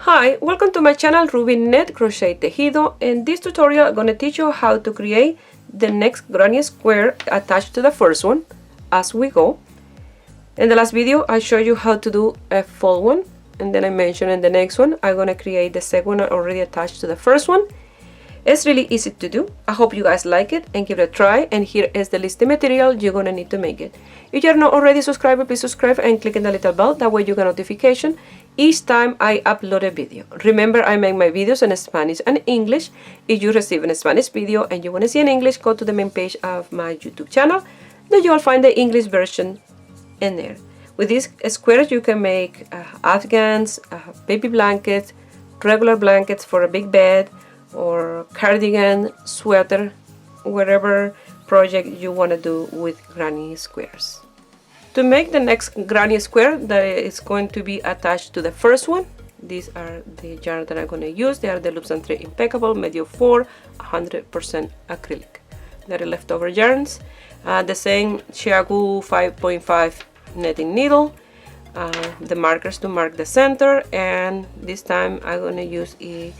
Hi, welcome to my channel Ruby Net Crochet Tejido. In this tutorial I'm going to teach you how to create the next granny square attached to the first one as we go. In the last video I showed you how to do a full one, and then I mentioned in the next one I'm going to create the second one already attached to the first one. It's really easy to do. I hope you guys like it and give it a try, and here is the list of material you're going to need to make it. If you're not already subscribed, please subscribe and click on the little bell, that way you get notification each time I upload a video. Remember, I make my videos in Spanish and English. If you receive a Spanish video and you want to see in English, go to the main page of my YouTube channel. Then you'll find the English version in there. With these squares you can make afghans, baby blankets, regular blankets for a big bed, or cardigan, sweater, whatever project you want to do with granny squares. To make the next granny square that is going to be attached to the first one, these are the yarn that I'm going to use. They are the Loops and Thread Impeccable Medio 4 100% acrylic. They are leftover yarns. The same Chiagu 5.5 netting needle, the markers to mark the center, and this time I'm going to use a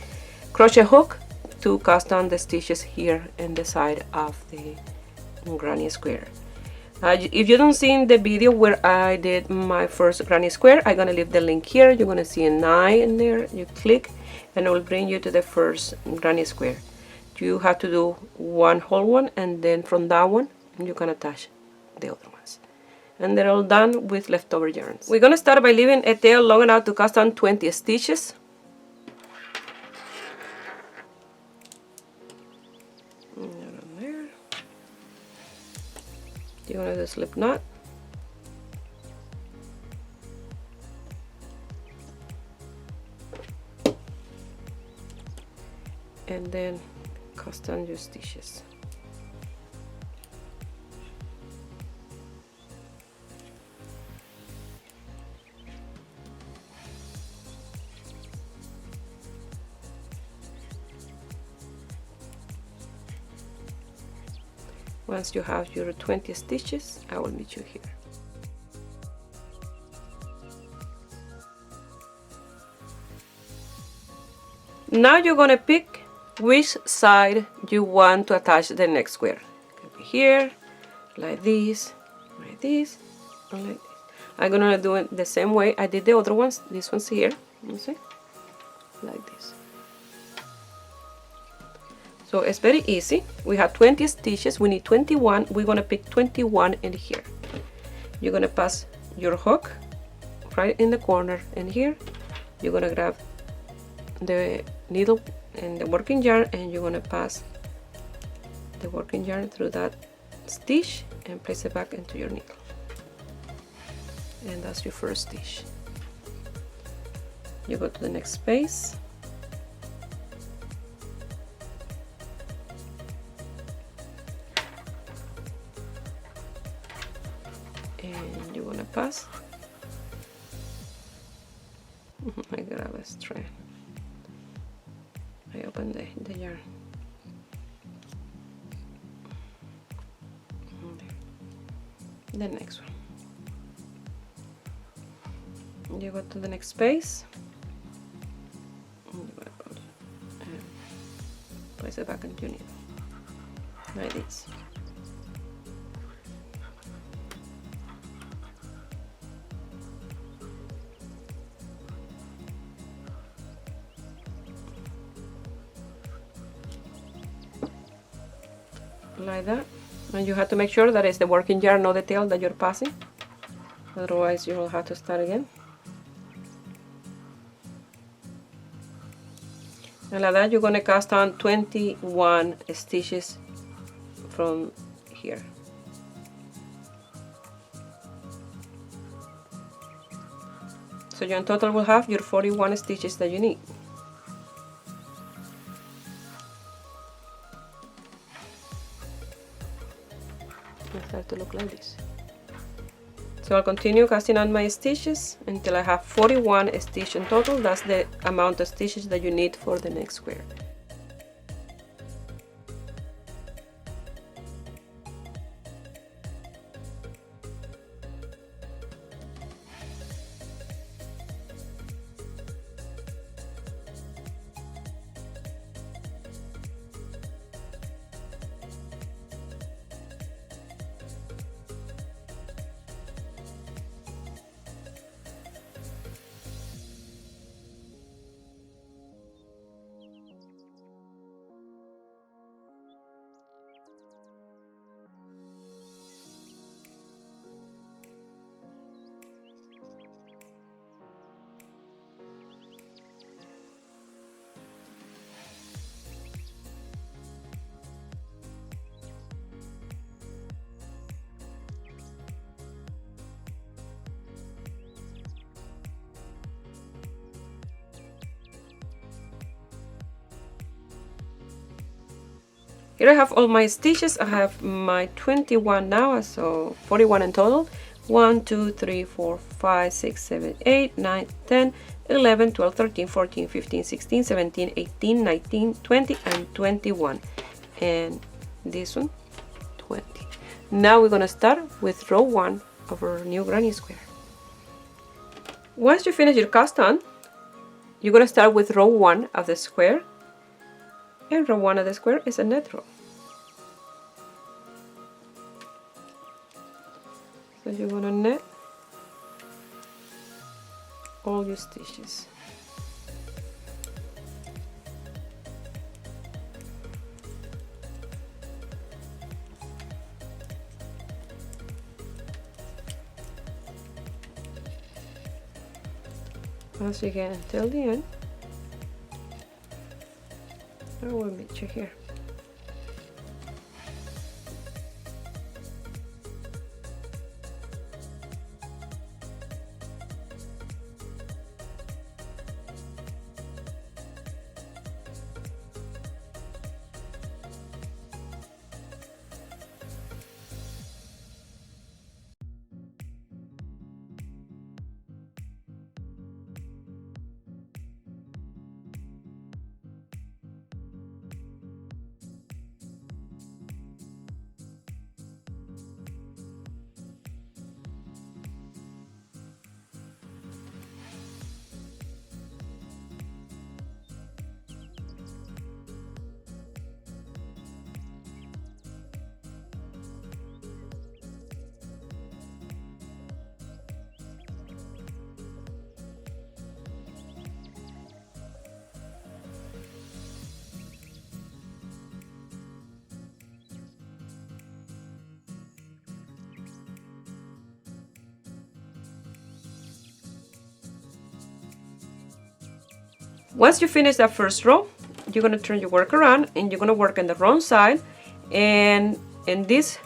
crochet hook to cast on the stitches here in the side of the granny square. If you don't see the video where I did my first granny square, I'm gonna leave the link here. You're gonna see a 9 in there. You click and it will bring you to the first granny square. You have to do one whole one, and then from that one you can attach the other ones, and they're all done with leftover yarns. We're gonna start by leaving a tail long enough to cast on 20 stitches. You're going to do a slip knot, and then cast on your stitches. Once you have your 20 stitches, I will meet you here. Now you're going to pick which side you want to attach the next square. It could be here, like this, and like this. I'm going to do it the same way I did the other ones. This one's here, you see, like this. So it's very easy. We have 20 stitches, we need 21. We're going to pick 21 in here. You're going to pass your hook right in the corner in here. You're going to grab the needle and the working yarn, and you're going to pass the working yarn through that stitch and place it back into your needle. And that's your first stitch. You go to the next space. And you want to pass. I grab a strand. I open the yarn. The next one. You go to the next space. And place it back into your needle. Like this. Like that, and you have to make sure that it's the working yarn, not the tail that you're passing, otherwise you will have to start again. And like that you're going to cast on 21 stitches from here. So you in total will have your 41 stitches that you need. Start to look like this. So I'll continue casting on my stitches until I have 41 stitches in total. That's the amount of stitches that you need for the next square. Here I have all my stitches. I have my 21 now, so 41 in total. 1, 2, 3, 4, 5, 6, 7, 8, 9, 10, 11, 12, 13, 14, 15, 16, 17, 18, 19, 20, and 21. And this one, 20. Now we're gonna start with row 1 of our new granny square. Once you finish your cast on, you're gonna start with row 1 of the square, and row 1 of the square is a net row. So you're gonna net all your stitches. Once you get until the end, I will meet you here. Once you finish that first row, you're going to turn your work around and you're going to work on the wrong side. And in this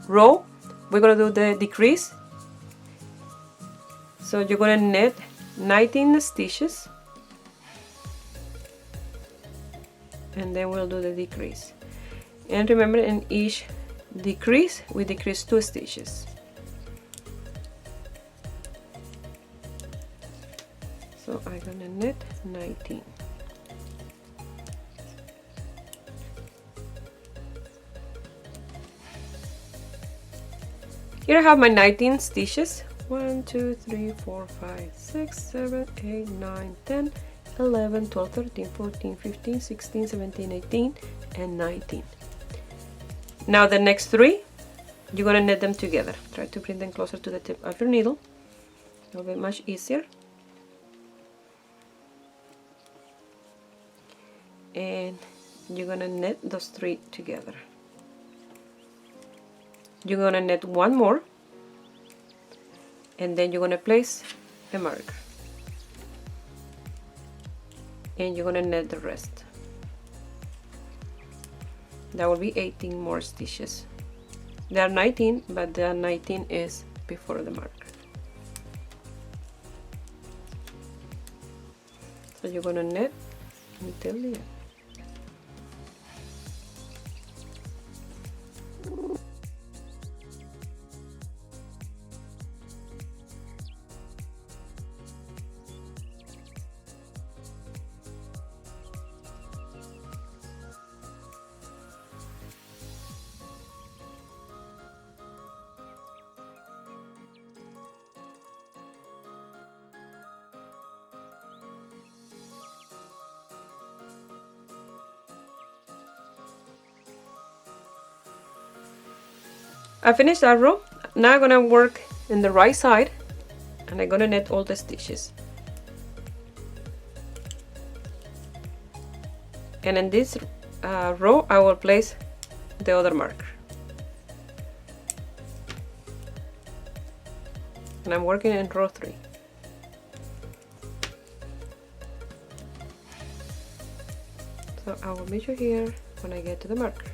row, we're going to do the decrease. So you're going to knit 19 stitches. And then we'll do the decrease. And remember, in each decrease, we decrease 2 stitches. So I'm gonna knit 19. Here I have my 19 stitches. 1, 2, 3, 4, 5, 6, 7, 8, 9, 10, 11, 12, 13, 14, 15, 16, 17, 18, and 19. Now the next 3, you're gonna knit them together. Try to bring them closer to the tip of your needle. It'll be much easier. And you're gonna knit those 3 together. You're gonna knit 1 more, and then you're gonna place a marker, and you're gonna knit the rest. That will be 18 more stitches. There are 19, but the 19 is before the marker. So you're gonna knit until the end. I finished that row. Now I'm gonna work in the right side, and I'm gonna knit all the stitches. And in this row, I will place the other marker. And I'm working in row 3. So I will meet you here when I get to the marker.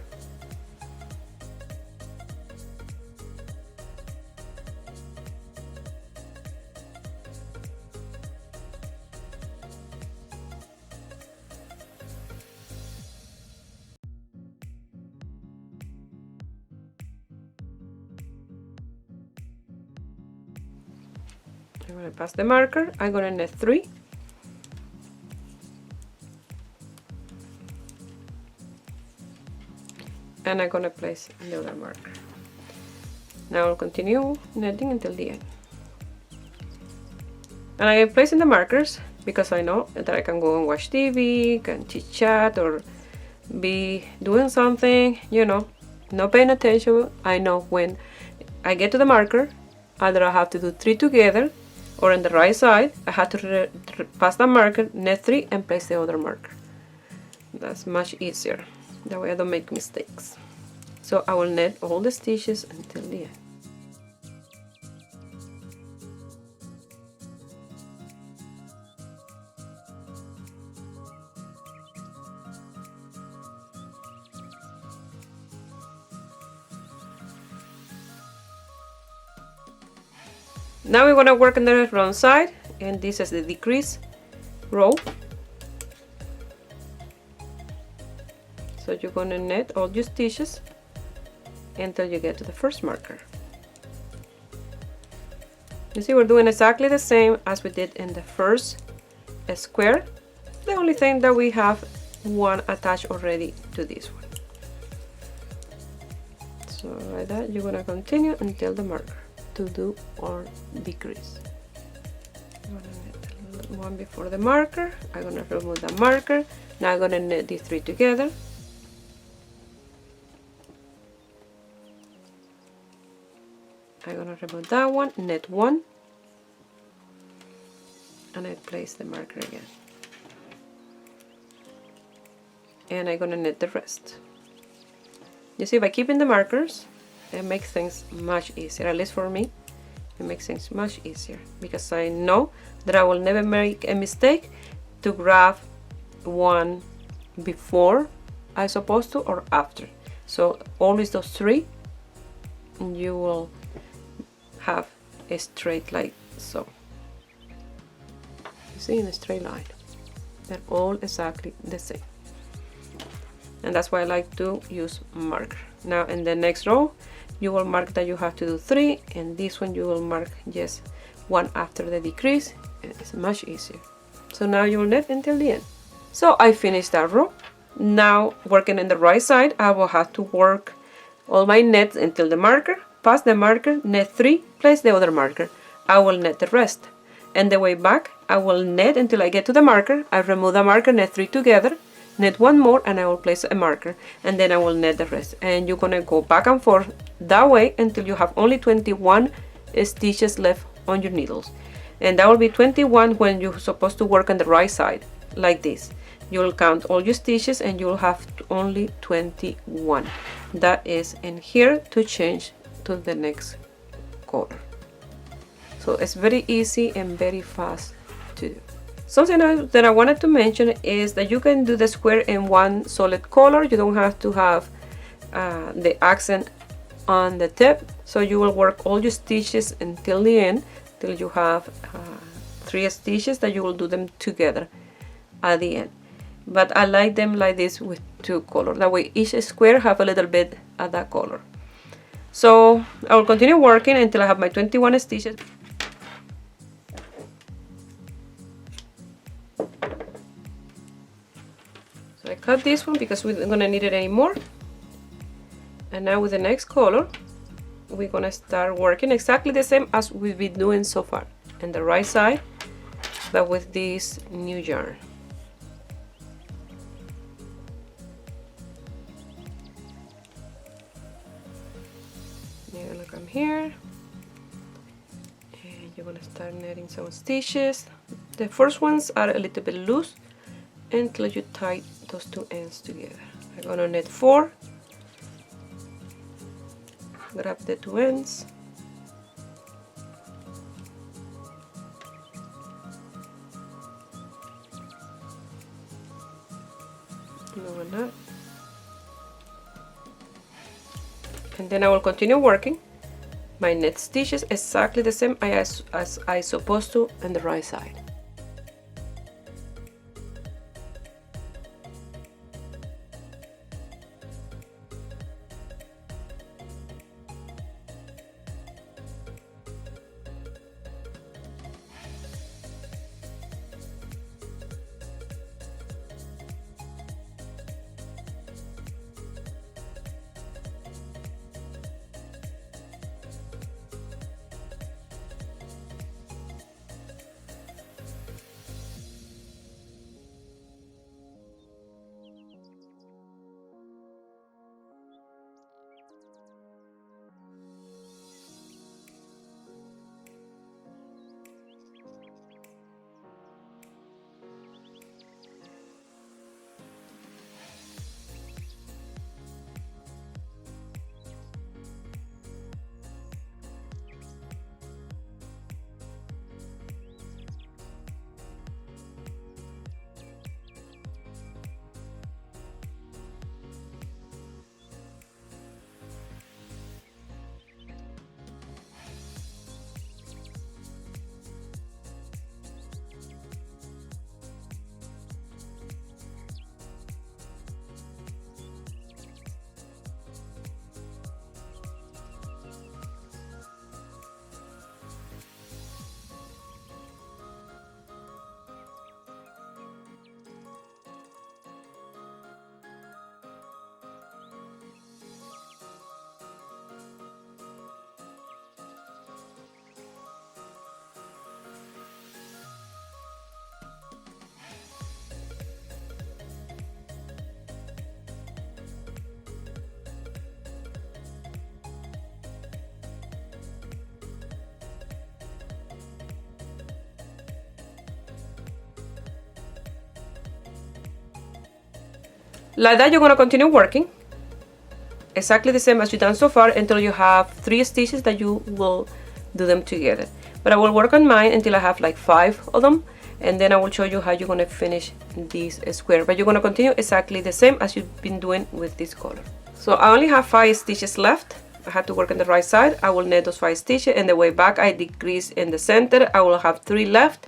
I'm going to pass the marker. I'm going to knit 3. And I'm going to place the other marker. Now I'll continue knitting until the end. And I am placing the markers because I know that I can go and watch TV, can chit chat, or be doing something, you know, not paying attention. I know when I get to the marker, either I have to do 3 together, or on the right side, I have to pass the marker, knit 3, and place the other marker. That's much easier. That way I don't make mistakes. So I will knit all the stitches until the end. Now we're going to work on the wrong side, and this is the decrease row. So you're going to knit all your stitches until you get to the first marker. You see, we're doing exactly the same as we did in the first square. The only thing that we have one attached already to this one. So like that, you're going to continue until the marker to do or decrease. I'm going to knit one before the marker. I'm going to remove the marker. Now I'm going to knit these 3 together. I'm going to remove that one, knit 1, and I place the marker again. And I'm going to knit the rest. You see, by keeping the markers, it makes things much easier, at least for me. It makes things much easier because I know that I will never make a mistake to grab one before I'm supposed to or after. So always those 3, and you will have a straight like so. You see, in a straight line. They're all exactly the same. And that's why I like to use marker. Now in the next row, you will mark that you have to do 3, and this one you will mark just 1 after the decrease. It's much easier. So now you will knit until the end. So I finished that row. Now working in the right side, I will have to work all my knits until the marker, pass the marker, knit 3, place the other marker. I will knit the rest. And the way back, I will knit until I get to the marker. I remove the marker, knit 3 together, knit 1 more, and I will place a marker, and then I will knit the rest. And you're gonna go back and forth that way until you have only 21 stitches left on your needles. And that will be 21 when you're supposed to work on the right side, like this. You'll count all your stitches and you'll have only 21. That is in here to change to the next color. So it's very easy and very fast to do. Something else that I wanted to mention is that you can do the square in one solid color. You don't have to have the accent on the tip. So you will work all your stitches until the end, till you have 3 stitches that you will do them together at the end. But I like them like this with 2 colors. That way each square have a little bit of that color. So I will continue working until I have my 21 stitches. So I cut this one because we're gonna need it anymore. And now with the next color, we're gonna start working exactly the same as we've been doing so far. On the right side, but with this new yarn. You're gonna come here and you're gonna start knitting some stitches. The first ones are a little bit loose until you tie those 2 ends together. I'm gonna knit 4, grab the 2 ends, another knot. And then I will continue working my knit stitches exactly the same as I supposed to on the right side. Like that, you're going to continue working exactly the same as you've done so far until you have 3 stitches that you will do them together. But I will work on mine until I have like 5 of them, and then I will show you how you're going to finish this square. But you're going to continue exactly the same as you've been doing with this color. So I only have 5 stitches left. I have to work on the right side. I will knit those 5 stitches, and the way back I decrease in the center. I will have 3 left,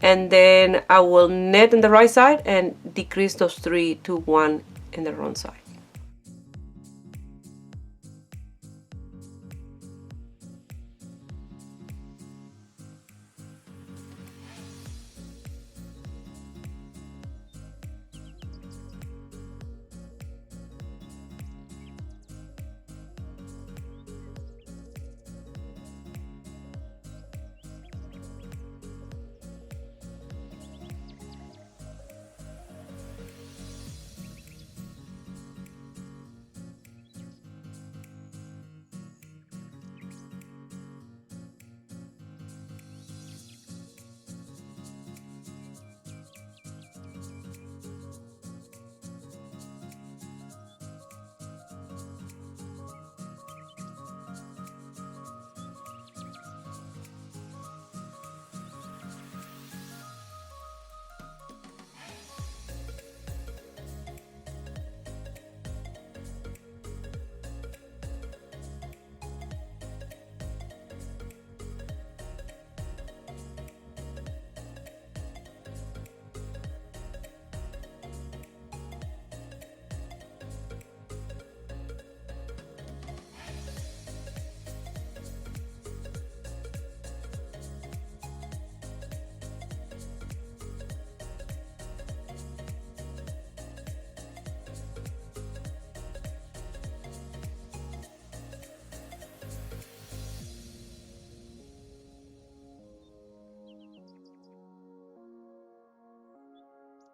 and then I will knit on the right side and decrease those 3 to 1 in the wrong side.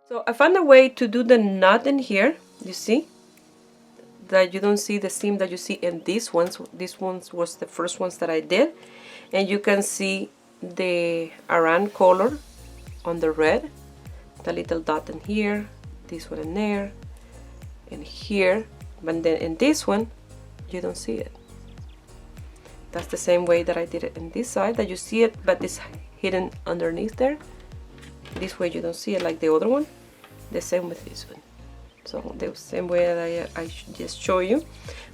So I found a way to do the knot in here. You see that you don't see the seam that you see in these ones. These ones was the first ones that I did, and you can see the Aran color on the red, the little dot in here, this one in there, and here. But then in this one you don't see it. That's the same way that I did it in this side, that you see it but it's hidden underneath there. This way you don't see it like the other one. The same with this one. So the same way that I just show you,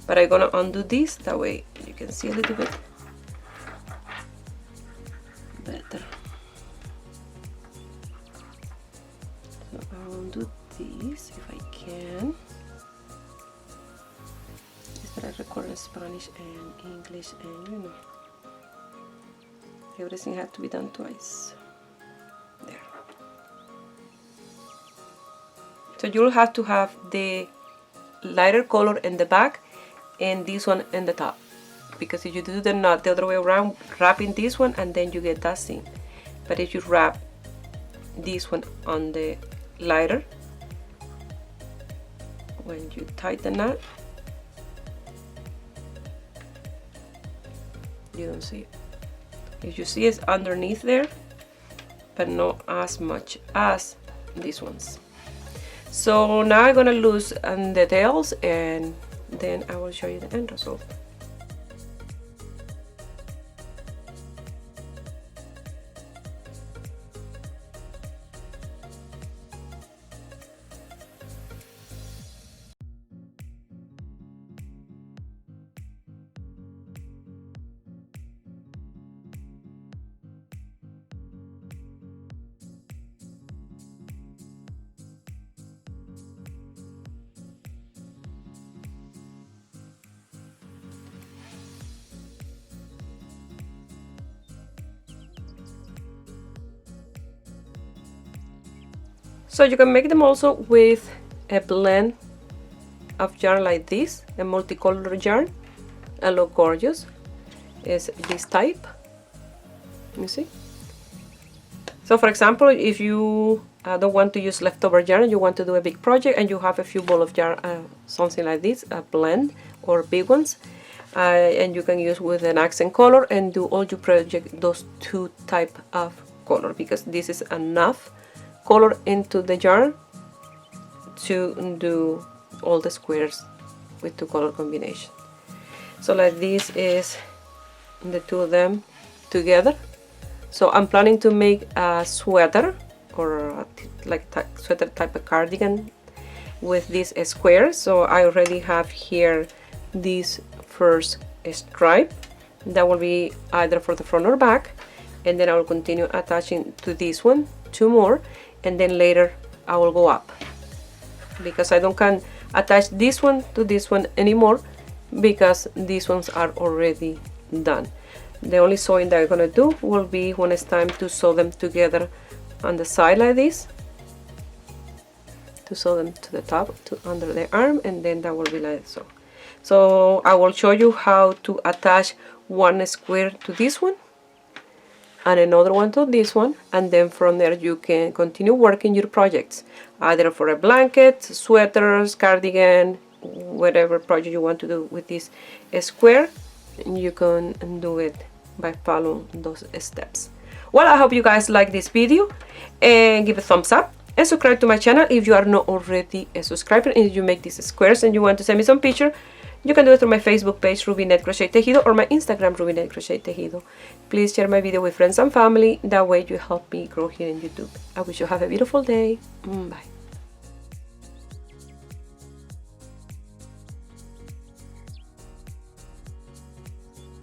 but I'm gonna undo this, that way you can see a little bit better. So I'll undo this if I can. Is that I record in Spanish and English, and you know, everything had to be done twice. There. So you'll have to have the lighter color in the back and this one in the top, because if you do the knot the other way around, wrapping this one and then you get that seam. But if you wrap this one on the lighter, when you tie the knot, you don't see it. If you see, it's underneath there, but not as much as these ones. So now I'm gonna lose the tails, and then I will show you the end result. So you can make them also with a blend of yarn like this, a multicolored yarn. I look gorgeous. Is this type. You see? So for example, if you don't want to use leftover yarn, you want to do a big project and you have a few balls of yarn, something like this, a blend or big ones, and you can use with an accent color and do all your project those two type of color, because this is enough color into the yarn to do all the squares with two color combination. So like this is the two of them together. So I'm planning to make a sweater or like sweater type of cardigan with this square. So I already have here this first stripe that will be either for the front or back, and then I will continue attaching to this one two more, and then later I will go up because I don't can attach this one to this one anymore because these ones are already done. The only sewing that I'm gonna do will be when it's time to sew them together on the side like this, to sew them to the top, to under the arm, and then that will be like so. So I will show you how to attach one square to this one and another one to this one, and then from there you can continue working your projects, either for a blanket, sweaters, cardigan, whatever project you want to do with this square. You can do it by following those steps. Well, I hope you guys like this video, and give a thumbs up and subscribe to my channel if you are not already a subscriber. And if you make these squares and you want to send me some picture, you can do it through my Facebook page, Ruby Net Crochet Tejido, or my Instagram, Ruby Net Crochet Tejido. Please share my video with friends and family. That way you help me grow here in YouTube. I wish you have a beautiful day. Bye.